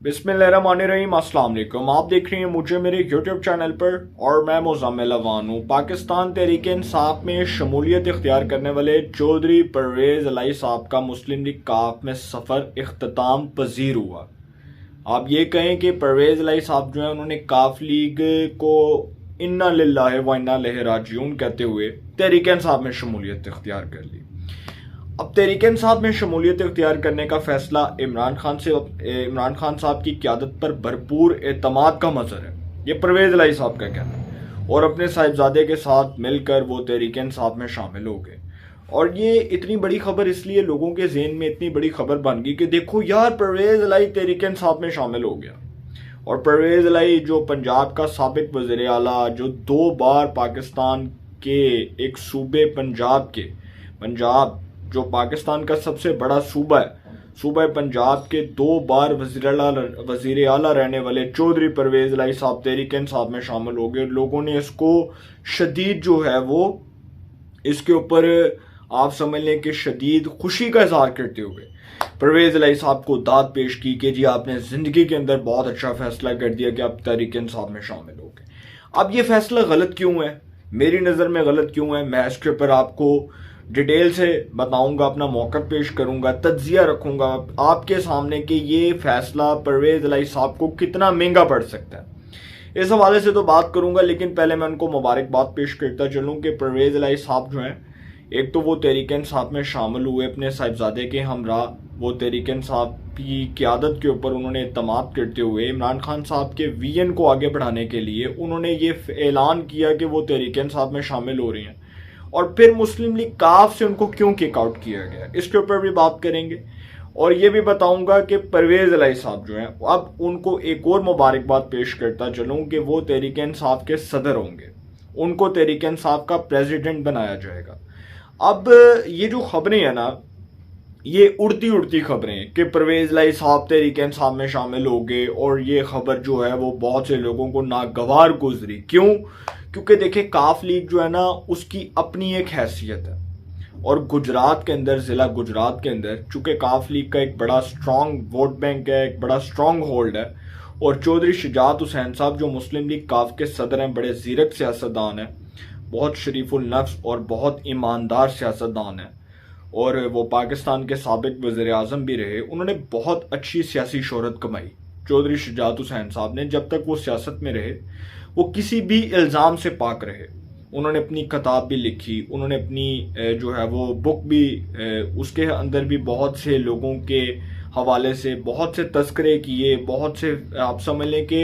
बिस्मिल्लाहिर्रहमानिर्रहीम, अस्सलाम वालेकुम। आप देख रहे हैं मुझे मेरे YouTube चैनल पर और मैं मुज़म्मिल अवान हूँ। पाकिस्तान तहरीक-ए-इंसाफ में शमूलियत इख्तियार करने वाले चौधरी परवेज़ इलाही साहब का मुस्लिम लीग काफ में सफ़र इख्तिताम पजीर हुआ। आप ये कहें कि परवेज़ इलाही साहब जो है उन्होंने काफ लीग को इन्ना लिल्लाहि व इन्ना इलैहि राजिऊन कहते हुए तहरीक-ए-इंसाफ में शमूलियत इख्तियार कर ली। अब तहरीक-ए-इंसाफ में शमूलियत इख्तियार करने का फैसला इमरान खान साहब की क़यादत पर भरपूर एतमाद का मज़हर है, ये परवेज़ इलाही साहब का कहना है। और अपने साहिबजादे के साथ मिलकर वो तहरीक-ए-इंसाफ में शामिल हो गए। और ये इतनी बड़ी खबर इसलिए लोगों के ज़हन में इतनी बड़ी खबर बन गई कि देखो यार, परवेज़ इलाही तहरीक-ए-इंसाफ में शामिल हो गया। और परवेज़ इलाही जो पंजाब का साबिक वज़ीर आला, जो 2 बार पाकिस्तान के एक सूबे पंजाब जो पाकिस्तान का सबसे बड़ा सूबा है, सूबा पंजाब के 2 बार वज़ीर आला रहने वाले चौधरी परवेज़ इलाही साहब तहरीक-ए-इंसाफ में शामिल हो गए। लोगों ने इसको शदीद जो है वो इसके ऊपर आप समझ लें कि शदीद खुशी का इजहार करते हुए परवेज़ इलाही साहब को दाद पेश की कि जी आपने ज़िंदगी के अंदर बहुत अच्छा फैसला कर दिया कि आप तहरीक-ए-इंसाफ में शामिल हो गए। अब ये फैसला गलत क्यों है, मेरी नज़र में गलत क्यों है, मैं इसके ऊपर आपको डिटेल से बताऊंगा, अपना मौक़िफ़ पेश करूंगा, तज्ज़िया रखूंगा आपके सामने कि ये फैसला परवेज़ इलाही साहब को कितना महंगा पड़ सकता है। इस हवाले से तो बात करूंगा, लेकिन पहले मैं उनको मुबारकबाद पेश करता चलूं कि परवेज़ इलाही साहब जो हैं, एक तो वो तहरीक-ए-इंसाफ में शामिल हुए अपने साहिबजादे के हमरा, वो तहरीक-ए-इंसाफ की क़यादत के ऊपर उन्होंने इत्तमाद करते हुए इमरान खान साहब के विजन को आगे बढ़ाने के लिए उन्होंने ये ऐलान किया कि वो तहरीक-ए-इंसाफ में शामिल हो रही हैं। और फिर मुस्लिम लीग काफ से उनको क्यों किक आउट किया गया, इसके ऊपर भी बात करेंगे। और ये भी बताऊंगा कि परवेज़ इलाही साहब जो हैं, अब उनको एक और मुबारकबाद पेश करता चलूं कि वो तहरीक-ए-इंसाफ के सदर होंगे, उनको तहरीक-ए-इंसाफ का प्रेसिडेंट बनाया जाएगा। अब ये जो खबरें हैं ना, ये उड़ती खबरें कि परवेज़ इलाही साहब तहरीक-ए-इंसाफ में शामिल हो गए, और ये खबर जो है वो बहुत से लोगों को नागवार गुजरी। क्यों? क्योंकि देखिए, काफ लीग जो है ना, उसकी अपनी एक हैसियत है। और गुजरात के अंदर, ज़िला गुजरात के अंदर, चूँकि काफ लीग का एक बड़ा स्ट्रॉन्ग वोट बैंक है, एक बड़ा स्ट्रॉन्ग होल्ड है, और चौधरी शुजात हुसैन साहब जो मुस्लिम लीग काफ के सदर हैं, बड़े ज़ीरक सियासतदान हैं, बहुत शरीफुल नफ्स और बहुत ईमानदार सियासतदान हैं, और वो पाकिस्तान के साबिक वज़ीर आज़म भी रहे। उन्होंने बहुत अच्छी सियासी शोहरत कमाई चौधरी शुजात हुसैन साहब ने। जब तक वो सियासत में रहे, वो किसी भी इल्ज़ाम से पाक रहे। उन्होंने अपनी किताब भी लिखी, उन्होंने अपनी जो है वो बुक भी, उसके अंदर भी बहुत से लोगों के हवाले से बहुत से तस्करे किए, बहुत से आप समझ लें कि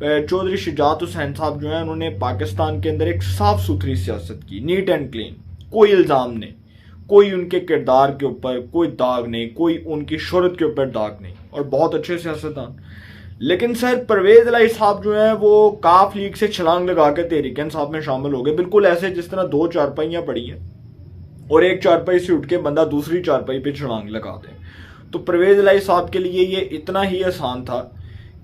चौधरी शुजात हुसैन साहब जो है, उन्होंने पाकिस्तान के अंदर एक साफ़ सुथरी सियासत की, नीट एंड क्लीन, कोई इल्ज़ाम नहीं, कोई उनके किरदार के ऊपर कोई दाग नहीं, कोई उनकी शोहरत के ऊपर दाग नहीं, और बहुत अच्छे सियासतदान। लेकिन सर, परवेज़ इलाही साहब जो है वो काफ लीग से छलांग लगा के तहरीक-ए-इंसाफ में शामिल हो गए, बिल्कुल ऐसे जिस तरह 2 चारपाइयाँ पड़ी हैं और एक चारपाई से उठ के बंदा दूसरी चारपाई पे छलांग लगा दे। तो परवेज़ इलाही साहब के लिए ये इतना ही आसान था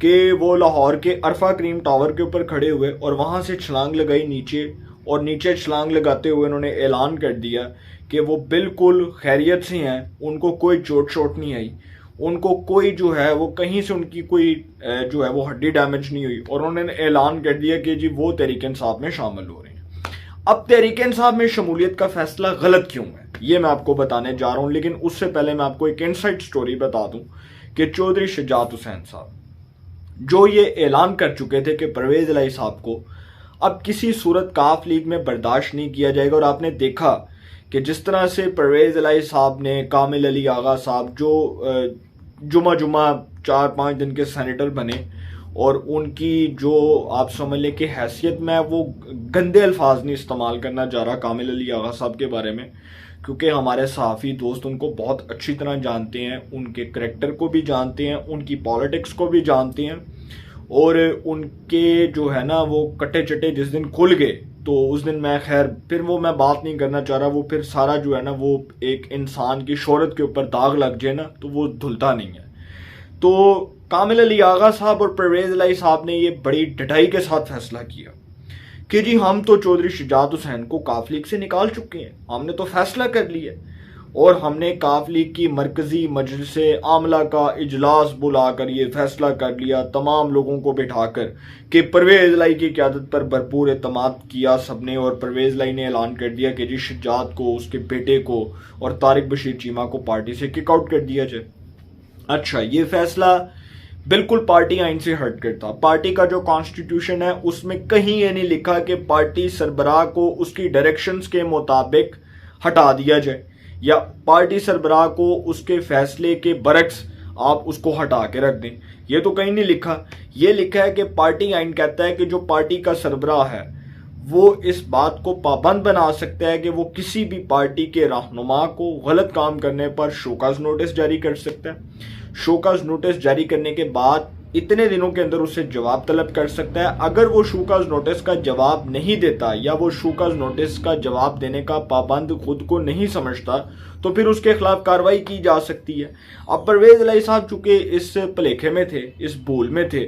कि वो लाहौर के अरफा क्रीम टावर के ऊपर खड़े हुए और वहाँ से छलांग लगाई नीचे, और नीचे छलांग लगाते हुए उन्होंने ऐलान कर दिया कि वो बिल्कुल खैरियत से हैं, उनको कोई चोट नहीं आई, उनको कोई जो है वो कहीं से उनकी कोई जो है वो हड्डी डैमेज नहीं हुई, और उन्होंने ऐलान कर दिया कि जी वो तहरीक-ए-इंसाफ में शामिल हो रहे हैं। अब तहरीक-ए-इंसाफ में शमूलियत का फैसला गलत क्यों है, ये मैं आपको बताने जा रहा हूँ। लेकिन उससे पहले मैं आपको एक इनसाइड स्टोरी बता दूं कि चौधरी शुजात हुसैन साहब जो ये ऐलान कर चुके थे कि परवेज़ इलाही साहब को अब किसी सूरत काफ लीग में बर्दाश्त नहीं किया जाएगा। और आपने देखा कि जिस तरह से परवेज़ इलाही साहब ने, कामिल अली आगा साहब जो जुमा 4-5 दिन के सेनेटर बने, और उनकी जो आप समझ लें कि हैसियत में, वो गंदे अल्फाज नहीं इस्तेमाल करना चाह रहा कामिल अली आगा साहब के बारे में, क्योंकि हमारे सहाफ़ी दोस्त उनको बहुत अच्छी तरह जानते हैं, उनके करैक्टर को भी जानते हैं, उनकी पॉलिटिक्स को भी जानते हैं, और उनके जो है ना वो कटे चटे जिस दिन खुल गए, तो उस दिन मैं खैर फिर वो मैं बात नहीं करना चाह रहा, वो फिर सारा जो है ना वो एक इंसान की शोहरत के ऊपर दाग लग जाए ना, तो वो धुलता नहीं है। तो कामिल अली आगा साहब और परवेज़ इलाही साहब ने ये बड़ी डटाई के साथ फैसला किया कि जी हम तो चौधरी शुजात हुसैन को काफ लीग से निकाल चुके हैं, हमने तो फैसला कर लिया। और हमने काफ लीग की मरकजी मजलिस आमला का इजलास बुलाकर ये फैसला कर लिया तमाम लोगों को बिठाकर कि परवेज लाई की क़यादत पर भरपूर एतमाद किया सबने, और परवेज लाई ने ऐलान कर दिया कि जी शुजात को, उसके बेटे को और तारिक बशीर चीमा को पार्टी से किक आउट कर दिया जाए। अच्छा, ये फैसला बिल्कुल पार्टी आइन से हट करता। पार्टी का जो कॉन्स्टिट्यूशन है उसमें कहीं ये नहीं लिखा कि पार्टी सरबराह को उसकी डायरेक्शंस के मुताबिक हटा दिया जाए या पार्टी सरबराह को उसके फैसले के बरक्स आप उसको हटा के रख दें। ये तो कहीं नहीं लिखा। ये लिखा है कि पार्टी आइन कहता है कि जो पार्टी का सरबराह है वो इस बात को पाबंद बना सकता है कि वो किसी भी पार्टी के रहनुमा को गलत काम करने पर शोकाज नोटिस जारी कर सकता है। शोकाज नोटिस जारी करने के बाद इतने दिनों के अंदर उससे जवाब तलब कर सकता है। अगर वो शोकाज नोटिस का जवाब नहीं देता या वो शोकाज नोटिस का जवाब देने का पाबंद खुद को नहीं समझता तो फिर उसके खिलाफ कार्रवाई की जा सकती है। अब परवेज इलाही साहब चूंकि इस भलेखे में थे, इस भूल में थे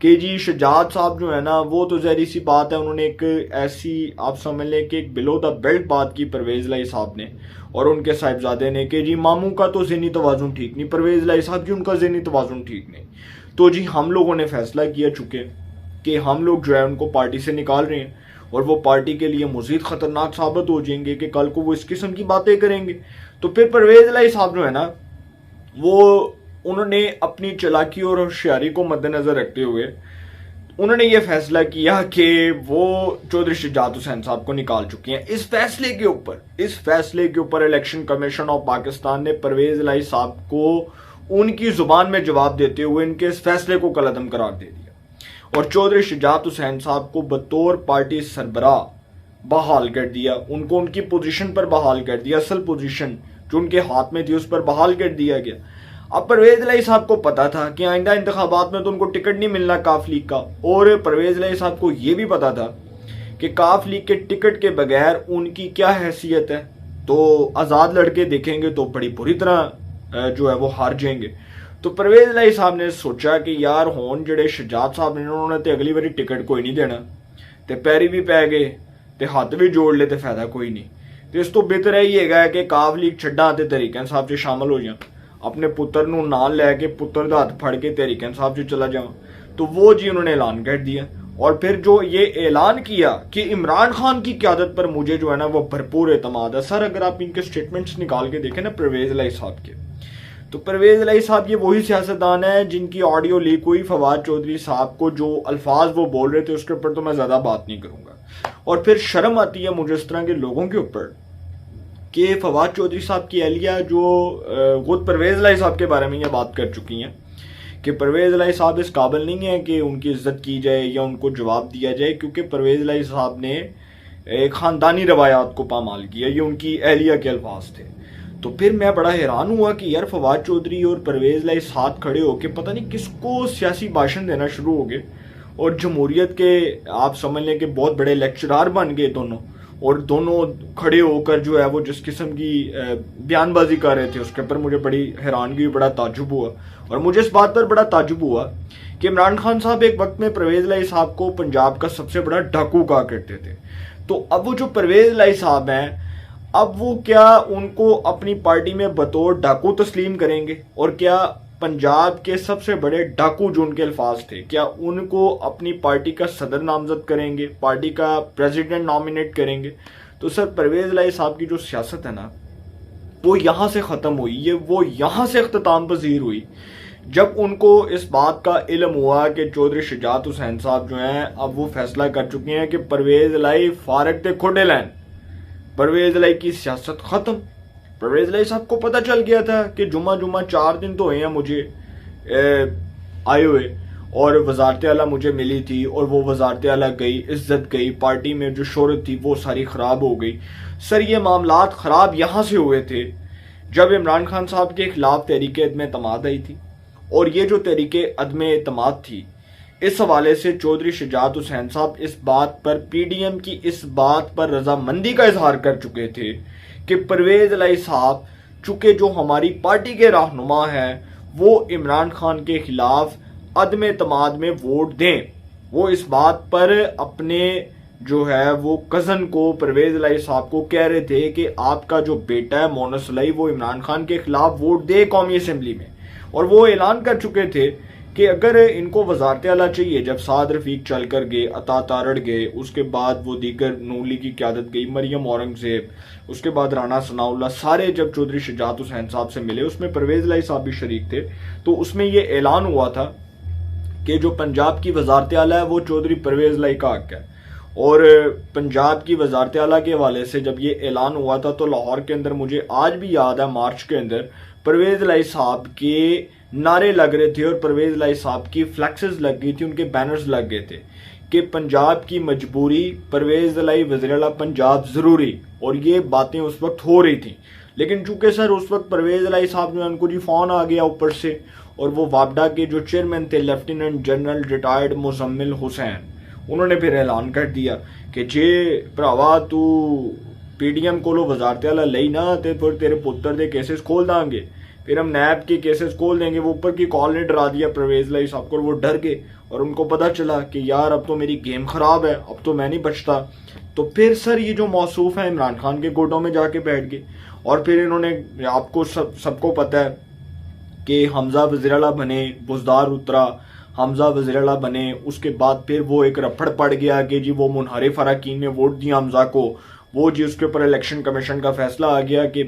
कि जी शुजात साहब जो है ना, वो तो जहरी सी बात है, उन्होंने एक ऐसी आप समझ लें कि एक बिलो द बेल्ट बात की परवेज इलाही साहब ने और उनके साहिबजादे ने कि जी मामू का तो ज़हनी तवाज़ुन ठीक नहीं, परवेज इलाही साहब जी उनका ज़हनी तवाज़ुन ठीक नहीं। तो जी हम लोगों ने फैसला किया चुके कि हम लोग जो है उनको पार्टी से निकाल रहे हैं और वो पार्टी के लिए मज़ीद ख़तरनाक साबित हो जाएंगे कि कल को वो इस किस्म की बातें करेंगे। तो फिर परवेज इलाही साहब जो है ना, वो उन्होंने अपनी चालाकी और होशियारी को मद्देनज़र रखते हुए उन्होंने ये फैसला किया कि वो चौधरी शुजात हुसैन साहब को निकाल चुके हैं। इस फैसले के ऊपर इलेक्शन कमीशन ऑफ पाकिस्तान ने परवेज इलाही साहब को उनकी जुबान में जवाब देते हुए इनके इस फैसले को कलअदम करार दे दिया और चौधरी शुजात हुसैन साहब को बतौर पार्टी सरबराह बहाल कर दिया। उनको उनकी पोजीशन पर बहाल कर दिया, असल पोजीशन जो उनके हाथ में थी उस पर बहाल कर दिया गया। अब परवेज इलाही साहब को पता था कि आइंदा इंतखाबात में तो उनको टिकट नहीं मिलना काफ लीग का, और परवेज इलाही साहब को यह भी पता था कि काफ लीग के टिकट के बगैर उनकी क्या हैसियत है। तो आज़ाद लड़के देखेंगे तो बड़ी बुरी तरह जो है वो हार जाएंगे। तो परवेज इलाही साहब ने सोचा कि यार होन जड़े शुजात साहब ने उन्होंने तो अगली बारी टिकट कोई नहीं देना, तो पैरी भी पै गए तो हाथ भी जोड़ ले तो फायदा कोई नहीं। तो इस तो बेहतर यही है कि काफ लीग छड्डा तो तहरीक इंसाफ से शामिल हो जाए, अपने पुत्र नू नाल लैके पुत्र का हाथ फड़ के तहरीक इंसाफ से चला जाऊँ। तो वो जी उन्होंने ऐलान कर दिया और फिर जो ये ऐलान किया कि इमरान खान की क़यादत पर मुझे जो है ना वो भरपूर एतमाद है। सर अगर आप इनके स्टेटमेंट्स निकाल के देखें ना परवेज इलाही साहब के, तो परवेज इलाही साहब ये वही सियासतदान है जिनकी ऑडियो लीक हुई फवाद चौधरी साहब को, जो अल्फाज वो बोल रहे थे उसके ऊपर तो मैं ज़्यादा बात नहीं करूँगा। और फिर शर्म आती है मुझे इस तरह के लोगों के ऊपर कि फवाद चौधरी साहब की एहलिया जो खुद परवेज इलाही साहब के बारे में ये बात कर चुकी हैं कि परवेज इलाही साहब इस काबिल नहीं है कि उनकी इज्जत की जाए या उनको जवाब दिया जाए, क्योंकि परवेज इलाही साहब ने ख़ानदानी रवायात को पामाल किया। ये उनकी एहलिया के अल्फाज थे। तो फिर मैं बड़ा हैरान हुआ कि यार फवाद चौधरी और परवेज इलाही साथ खड़े होकर पता नहीं किसको सियासी भाषण देना शुरू हो गए और जमहूरियत के आप समझ लें कि बहुत बड़े लेक्चरार बन गए दोनों, और दोनों खड़े होकर जो है वो जिस किस्म की बयानबाजी कर रहे थे उसके ऊपर मुझे बड़ी हैरानगी, बड़ा ताजुब हुआ। और मुझे इस बात पर बड़ा ताजुब हुआ कि इमरान खान साहब एक वक्त में परवेज इलाही साहब को पंजाब का सबसे बड़ा डाकू कहा करते थे। तो अब वो जो परवेज इलाही साहब हैं, अब वो क्या उनको अपनी पार्टी में बतौर डाकू तस्लीम करेंगे, और क्या पंजाब के सबसे बड़े डाकू जो उनके अल्फाज थे, क्या उनको अपनी पार्टी का सदर नामजद करेंगे, पार्टी का प्रेसिडेंट नॉमिनेट करेंगे? तो सर परवेज इलाही साहब की जो सियासत है ना वो यहाँ से ख़त्म हुई, वो यहाँ से अख्ताम पजीर हुई जब उनको इस बात का इल्म हुआ कि चौधरी शुजात हुसैन साहब जो हैं अब वो फैसला कर चुके हैं कि परवेज इलाही फारग थे खोडे लैन, परवेज इलाही की सियासत ख़त्म। परवेज इलाही साहब को पता चल गया था कि जुमा 4 दिन तो हुए हैं मुझे आए हुए, और वजारत आला मुझे मिली थी और वो वजारत आला गई, इज्जत गई, पार्टी में जो शोहरत थी वो सारी ख़राब हो गई। सर ये मामलात ख़राब यहाँ से हुए थे जब इमरान खान साहब के खिलाफ तहरीक अदम एतमाद आई थी, और ये जो तहरीक अदम एतमाद थी इस हवाले से चौधरी शुजात हुसैन साहब इस बात पर PDM की इस बात पर रजामंदी का इजहार कर चुके थे कि परवेज इलाही साहब चूँकि जो हमारी पार्टी के रहनुमा हैं वो इमरान खान के खिलाफ अदम एतमाद में वोट दें, वो इस बात पर अपने जो है वो कज़न को परवेज इलाही साहब को कह रहे थे कि आपका जो बेटा है मोनस इलाही वो इमरान खान के खिलाफ वोट दे कौमी असम्बली में। और वो ऐलान कर चुके थे कि अगर इनको वजारत आला चाहिए, जब साद रफीक चल कर गए, अता तारड़ गए, उसके बाद वो दीगर नून लीग की क्यादत गई, मरियम औरंगजेब, उसके बाद राना सनाउल्लाह, सारे जब चौधरी शुजात हुसैन साहब से मिले, उसमें परवेज इलाही साहब भी शरीक थे। तो उसमें ये ऐलान हुआ था कि जो पंजाब की वजारत आला है वो चौधरी परवेज इलाही का हक है। और पंजाब की वजारत आला के हवाले से जब ये ऐलान हुआ था तो लाहौर के अंदर, मुझे आज भी याद है, मार्च के अंदर परवेज इलाही साहब के नारे लग रहे थे और परवेज इलाही साहब की फ्लैक्सेस लग गई थी, उनके बैनर्स लग गए थे कि पंजाब की मजबूरी, परवेज इलाही वज़ीर आला पंजाब ज़रूरी। और ये बातें उस वक्त हो रही थी। लेकिन चूंकि सर उस वक्त परवेज इलाही साहब जो है उनको जी फ़ोन आ गया ऊपर से, और वो वापडा के जो चेयरमैन थे lieutenant general retired Muzammil Hussain, उन्होंने फिर ऐलान कर दिया कि जे भरावा तू PDM को वजारत आला लई ना तो फिर तेरे पुत्र के केसेस खोल देंगे, फिर हम नैब के केसेस खोल देंगे। वो ऊपर की कॉल ने डरा दिया परवेज इलाही साहब को, और वो डर गए और उनको पता चला कि यार अब तो मेरी गेम खराब है, अब तो मैं नहीं बचता। तो फिर सर ये जो मौसूफ है इमरान खान के गोटों में जाके बैठ गए। और फिर इन्होंने, आपको सबको पता है कि हमजा वज़ीर आला बने, बुज़दार उतरा, हमजा वज़ीर आला बने, उसके बाद फिर वो एक रफड़ पड़ गया कि जी वो मुनहरिफ अरकान ने वोट दिया हमजा को, वो जी उसके ऊपर इलेक्शन कमीशन का फैसला आ गया कि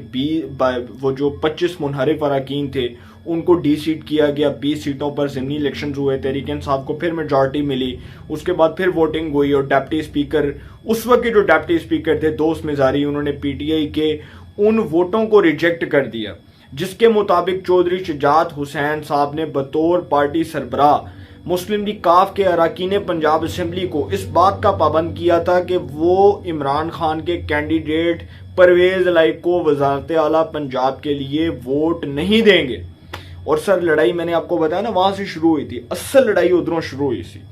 वो जो 25 मुनहरिफ अरकान थे उनको डी-सीट किया गया। 20 सीटों पर ज़िमनी इलेक्शन हुए, तहरीक इंसाफ को फिर मेजॉरिटी मिली। उसके बाद फिर वोटिंग हुई और डिप्टी स्पीकर, उस वक्त के जो डिप्टी स्पीकर थे दोस्त मिजारी, उन्होंने PTI के उन वोटों को रिजेक्ट कर दिया जिसके मुताबिक चौधरी शुजात हुसैन साहब ने बतौर पार्टी सरबराह मुस्लिम लीग काफ के अरकान पंजाब असम्बली को इस बात का पाबंद किया था कि वो इमरान खान के कैंडिडेट परवेज इलाही को वजारत आला पंजाब के लिए वोट नहीं देंगे। और सर लड़ाई मैंने आपको बताया ना वहां से शुरू हुई थी, असल लड़ाई उधरों शुरू हुई थी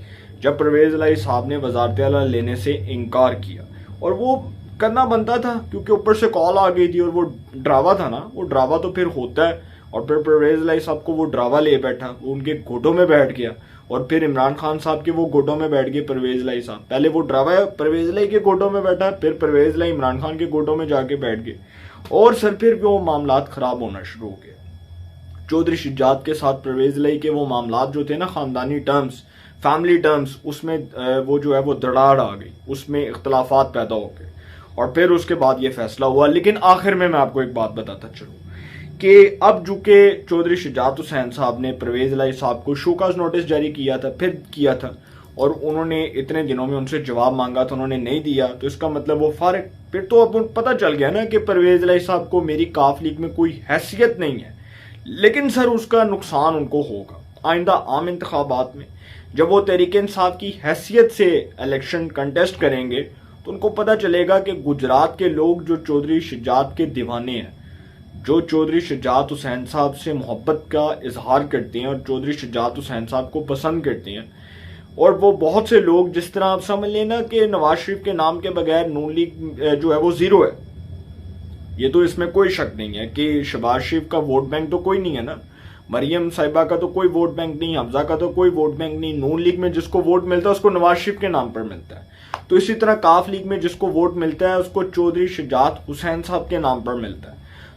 जब परवेज इलाही साहब ने वजारत आला लेने से इनकार किया। और वो करना बनता था क्योंकि ऊपर से कॉल आ गई थी और वो ड्रावा था ना, वो ड्रावा तो फिर होता है। और फिर परवेज इलाही साहब को वो ड्रावा ले बैठा, वो उनके घोटों में बैठ गया और फिर इमरान खान साहब के वो घोटों में बैठ गए परवेज इलाही साहब। पहले वो ड्रावा परवेज इलाही के घोटों में बैठा, फिर परवेज इलाही इमरान खान के घोटों में जाके बैठ गए और सर फिर वो मामलात खराब होना शुरू हो गए। चौधरी शुजात के साथ परवेज इलाही के वो मामलात जो थे ना, खानदानी टर्म्स, फैमिली टर्म्स, उसमें वो जो है वो दरार आ गई, उसमें इख्तलाफात पैदा हो गए और फिर उसके बाद ये फैसला हुआ। लेकिन आखिर में मैं आपको एक बात बताता चलूँ कि अब जो के चौधरी शुजात हुसैन साहब ने परवेज इलाही साहब को शोकाज नोटिस जारी किया था, फिर किया था, और उन्होंने इतने दिनों में उनसे जवाब मांगा था, उन्होंने नहीं दिया, तो इसका मतलब वो फारिग। फिर तो अब पता चल गया ना कि परवेज इलाही साहब को मेरी काफ लीग में कोई हैसियत नहीं है। लेकिन सर उसका नुकसान उनको होगा आइंदा आम इंतखाबात में, जब वो तहरीक इंसाफ की हैसियत से इलेक्शन कंटेस्ट करेंगे तो उनको पता चलेगा कि गुजरात के लोग जो चौधरी शुजात के दीवाने हैं, जो चौधरी शुजात हुसैन साहब से मोहब्बत का इजहार करते हैं और चौधरी शुजात हुसैन साहब को पसंद करते हैं, और वो बहुत से लोग, जिस तरह आप समझ लेना कि नवाज शरीफ के नाम के बगैर नून लीग जो है वो जीरो है, ये तो इसमें कोई शक नहीं है कि शहबाज शरीफ का वोट बैंक तो कोई नहीं है ना, मरियम साहिबा का तो कोई वोट बैंक नहीं, हमजा का तो कोई वोट बैंक नहीं। नून लीग में जिसको वोट मिलता है उसको नवाज शरीफ के नाम पर मिलता है, तो इसी तरह काफ लीग में जिसको वोट मिलता है उसको चौधरी शुजात हुसैन साहब के नाम पर मिलता है।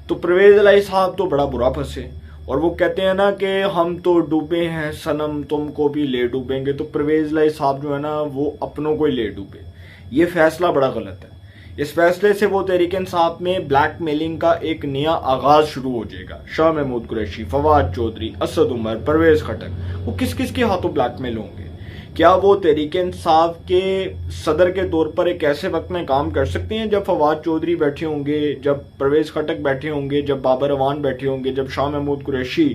तो परवेज इलाही साहब तो बड़ा बुरा फंसे, और वो कहते हैं ना कि हम तो डूबे हैं सनम तुमको भी ले डूबेंगे, तो परवेज इलाही साहब जो है ना वो अपनों को ही ले डूबे। ये फैसला बड़ा गलत है। इस फैसले से वो तहरीक इंसाफ में ब्लैकमेलिंग का एक नया आगाज शुरू हो जाएगा। शाह महमूद कुरैशी, फवाद चौधरी, असद उमर, परवेज खटक, वो किस किस के हाथों ब्लैकमेल होंगे? क्या वो तहरीक इंसाफ के सदर के तौर पर एक ऐसे वक्त में काम कर सकते हैं जब फवाद चौधरी बैठे होंगे, जब परवेज खटक बैठे होंगे, जब बाबर अवान बैठे होंगे, जब शाह महमूद कुरैशी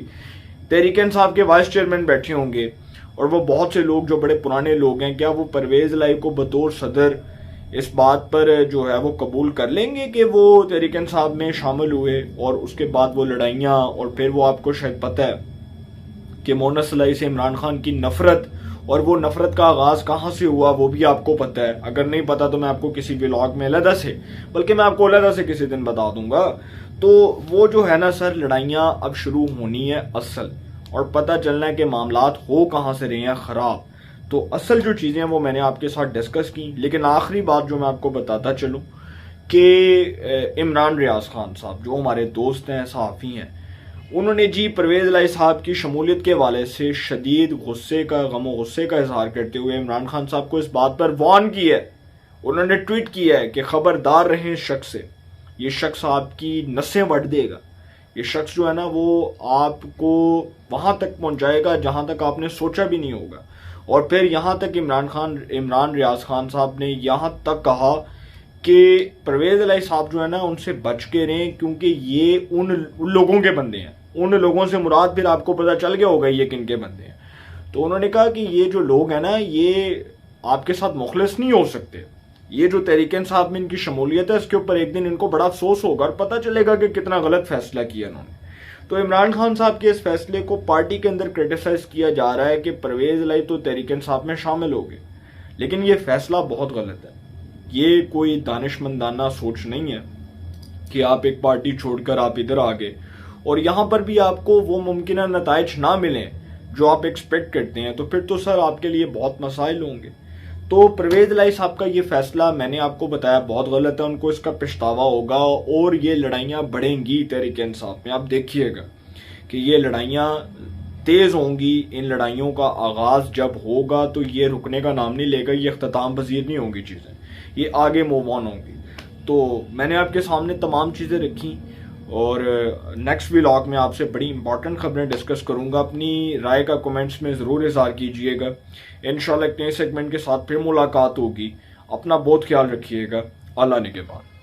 तहरीक इंसाफ के वाइस चेयरमैन बैठे होंगे, और वो बहुत से लोग जो बड़े पुराने लोग हैं, क्या वो परवेज इलाही को बतौर सदर इस बात पर जो है वो कबूल कर लेंगे कि वो तहरीक इंसाफ में शामिल हुए? और उसके बाद वो लड़ाइयाँ, और फिर वो आपको शायद पता है कि मोनस इलाही से इमरान खान की नफरत, और वो नफरत का आगाज कहाँ से हुआ वो भी आपको पता है। अगर नहीं पता तो मैं आपको किसी व्लॉग में अलहदा से, बल्कि मैं आपको अलहदा से किसी दिन बता दूंगा। तो वो जो है ना सर, लड़ाइयाँ अब शुरू होनी है असल, और पता चलना है कि मामलात हो कहाँ से रहे हैं खराब। तो असल जो चीज़ें हैं वो मैंने आपके साथ डिस्कस की, लेकिन आखिरी बात जो मैं आपको बताता चलूँ कि इमरान रियाज खान साहब जो हमारे दोस्त हैं, सहाफ़ी हैं, उन्होंने जी परवेज़ इलाही साहब की शमूलियत के हवाले से शदीद गुस्से का, गम व गुस्से का इजहार करते हुए इमरान खान साहब को इस बात पर वार्न किया है। उन्होंने ट्वीट किया है कि खबरदार रहें इस शख्स से, ये शख्स आपकी नसें वट देगा, ये शख्स जो है ना वो आपको वहाँ तक पहुँचाएगा जहाँ तक आपने सोचा भी नहीं होगा। और फिर यहाँ तक इमरान रियाज खान साहब ने यहाँ तक कहा कि परवेज़ इलाही साहब जो है ना उनसे बच के रहें, क्योंकि ये उन लोगों के बंदे हैं। उन लोगों से मुराद फिर आपको पता चल गया होगा ये किन के बंदे हैं। तो उन्होंने कहा कि ये जो लोग हैं ना ये आपके साथ मुखलिस नहीं हो सकते। ये जो तहरीक-ए-इंसाफ में इनकी शमूलियत है इसके ऊपर एक दिन इनको बड़ा अफसोस होगा और पता चलेगा कि कितना गलत फैसला किया इन्होंने। तो इमरान खान साहब के इस फैसले को पार्टी के अंदर क्रिटिसाइज किया जा रहा है कि परवेज़ इलाही तो तहरीक-ए-इंसाफ में शामिल हो गए, लेकिन ये फैसला बहुत गलत है। ये कोई दानिशमंदाना सोच नहीं है कि आप एक पार्टी छोड़कर आप इधर आ गए और यहाँ पर भी आपको वो मुमकिन नताइज ना मिलें जो आप एक्सपेक्ट करते हैं, तो फिर तो सर आपके लिए बहुत मसाइल होंगे। तो परवेज़ इलाही साहब का ये फैसला मैंने आपको बताया बहुत गलत है, उनको इसका पछतावा होगा और ये लड़ाइयाँ बढ़ेंगी तहरीक-ए-इंसाफ में। आप देखिएगा कि ये लड़ाइयाँ तेज़ होंगी। इन लड़ाइयों का आगाज़ जब होगा तो ये रुकने का नाम नहीं लेगा, ये अख्ताम पज़ीर नहीं होंगी चीज़ें, ये आगे मूव ऑन होंगी। तो मैंने आपके सामने तमाम चीज़ें रखी और नेक्स्ट व्लॉग में आपसे बड़ी इंपॉर्टेंट खबरें डिस्कस करूंगा। अपनी राय का कमेंट्स में ज़रूर इज़हार कीजिएगा। इंशाल्लाह एक नए सेगमेंट के साथ फिर मुलाकात होगी। अपना बहुत ख्याल रखिएगा। अल्लाह ने के बाद।